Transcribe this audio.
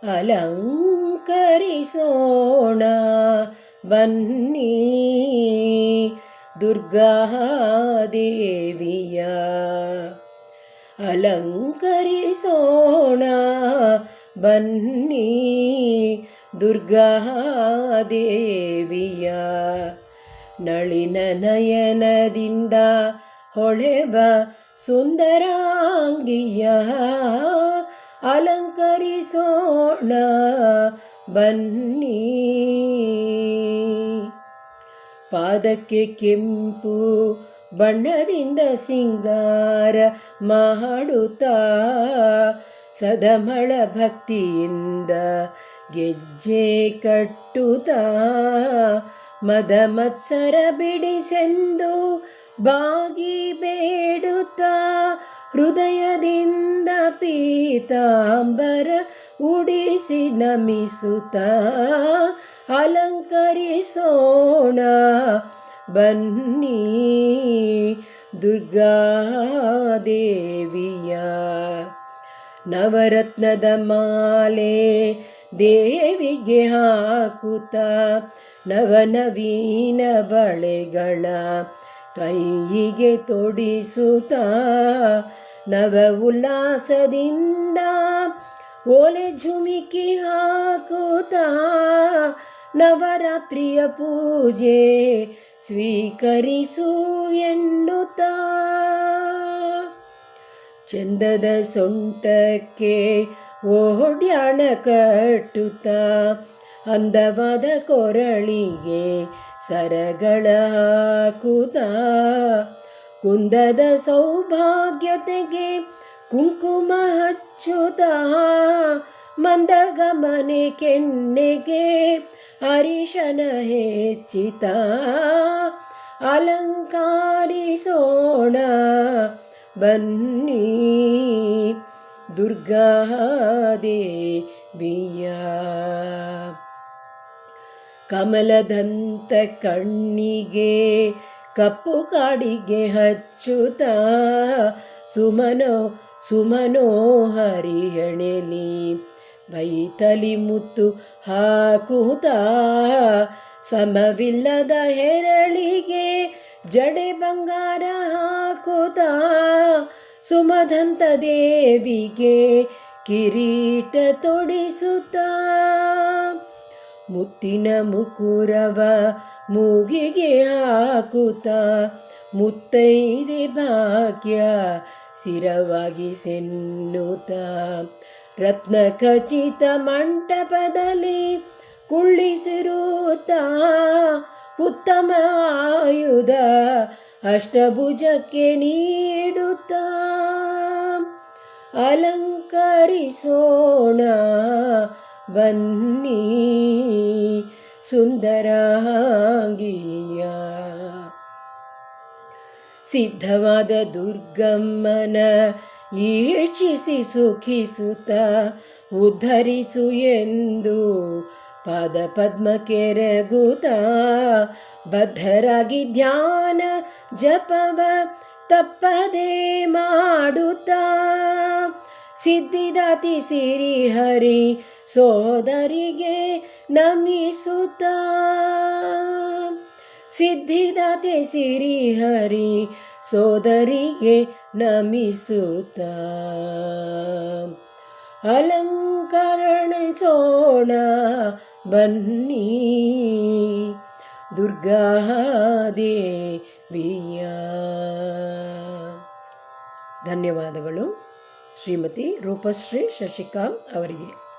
ಅಲಂಕರಿಸೋಣ ಬನ್ನಿ ದುರ್ಗಾದೇವಿಯ. ಅಲಂಕರಿಸೋಣ ಬನ್ನಿ ದುರ್ಗಾದೇವಿಯ. ನಳಿನ ನಯನದಿಂದ ಹೊಳೆವ ಸುಂದರಾಂಗಿಯ ಅಲಂಕರಿಸೋಣ ಬನ್ನಿ. ಪಾದಕ್ಕೆ ಕೆಂಪು ಬಣ್ಣದಿಂದ ಸಿಂಗಾರ ಮಾಡುತ್ತಾ ಸದಮಳ ಭಕ್ತಿಯಿಂದ ಗೆಜ್ಜೆ ಕಟ್ಟುತ್ತಾ ಮದ ಮತ್ಸರ ಬಿಡಿಸೆಂದು ಬಾಗಿ ಬೇಡುತ್ತಾ ಹೃದಯದಿಂದ ಪೀತಾಂಬರ ಉಡಿಸಿ ನಮಿಸುತ್ತಾ ಅಲಂಕರಿಸೋಣ ಬನ್ನಿ ದುರ್ಗಾದೇವಿಯ. ನವರತ್ನದ ಮಾಲೆ ದೇವಿಗೆ ಹಾಕುತ್ತಾ ನವನವೀನ ಬಳೆಗಳ ಕೈಯಿಗೆ ತೊಡಿಸುತ್ತಾ ನವ ಉಲ್ಲಾಸದಿಂದ ಓಲೆ ಝುಮಿಕಿ ಹಾಕುತ್ತಾ ನವರಾತ್ರಿಯ ಪೂಜೆ ಸ್ವೀಕರಿಸು ಎನ್ನುತ್ತಾ ಚಂದದ ಸೊಂಟಕ್ಕೆ ಓಡ್ಯಾಣ ಕಟ್ಟುತ್ತಾ ಅಂದವಾದ ಕೊರಳಿಗೆ ಸರಗಳ ಹಾಕುತ್ತಾ ಕುಂದದ ಸೌಭಾಗ್ಯತೆಗೆ ಕುಂಕುಮ ಹಚ್ಚುತ್ತಾ ಮಂದಗಮನೆ ಕೆನ್ನೆಗೆ ಅರಿಶನ ಹೆಚ್ಚಿತಾ ಅಲಂಕರಿಸೋಣ ಬನ್ನಿ ದುರ್ಗಾದೇವಿಯ. ಕಮಲದಂತ ಕಣ್ಣಿಗೆ ಕಪ್ಪು ಕಾಡಿಗೆ ಹಚ್ಚುತ್ತಾ ಸುಮನೋಹರಿ ಹೆಣೆಲಿ ಬೈತಲಿ ಮುತ್ತು ಹಾಕುತ್ತಾ ಸಮವಿಲ್ಲದ ಹೆರಳಿಗೆ ಜಡೆ ಬಂಗಾರ ಹಾಕುತ್ತಾ ಸುಮದಂತ ದೇವಿಗೆ ಕಿರೀಟ ತೊಡಿಸುತ್ತಾ ಮುತ್ತಿನ ಮುಕುರವ ಮೂಗಿಗೆ ಹಾಕುತ್ತಾ ಮುತ್ತೈದೆ ಭಾಗ್ಯ ಶಿರವಾಗಿ ಸೆನ್ನುತ್ತಾ ರತ್ನ ಖಚಿತ ಮಂಟಪದಲ್ಲಿ ಕುಳ್ಳಿಸಿರುತ್ತಾ ಉತ್ತಮ ಆಯುಧ ಅಷ್ಟಭುಜಕ್ಕೆ ನೀಡುತ್ತಾ ಅಲಂಕರಿಸೋಣ ಬನ್ನಿ ಸುಂದರಾಂಗಿಯ. ಸಿದ್ಧವಾದ ದುರ್ಗಮ್ಮನ ಈಕ್ಷಿಸಿ ಸುಖಿಸುತ್ತಾ ಉದ್ಧರಿಸು ಎಂದು ಪಾದ ಪದ್ಮ ಕೆರಗುತ್ತಾ ಬದ್ಧರಾಗಿ ಧ್ಯಾನ ಜಪವ ತಪ್ಪದೆ ಮಾಡುತ್ತಾ ಸಿದ್ಧಿದಾತಿ ಸಿರಿಹರಿ ಸೋದರಿಗೆ ನಮಿಸುತ್ತಾ ಸಿದ್ಧಿದಾತೆ ಸಿರಿಹರಿ ಸೋದರಿಗೆ ನಮಿಸುತ್ತಾ ಅಲಂಕರಿಸೋಣ ಬನ್ನಿ ದುರ್ಗಾದೇವಿಯ. ಧನ್ಯವಾದಗಳು ಶ್ರೀಮತಿ ರೂಪಶ್ರೀ ಶಶಿಕಾಂತ್ ಅವರಿಗೆ.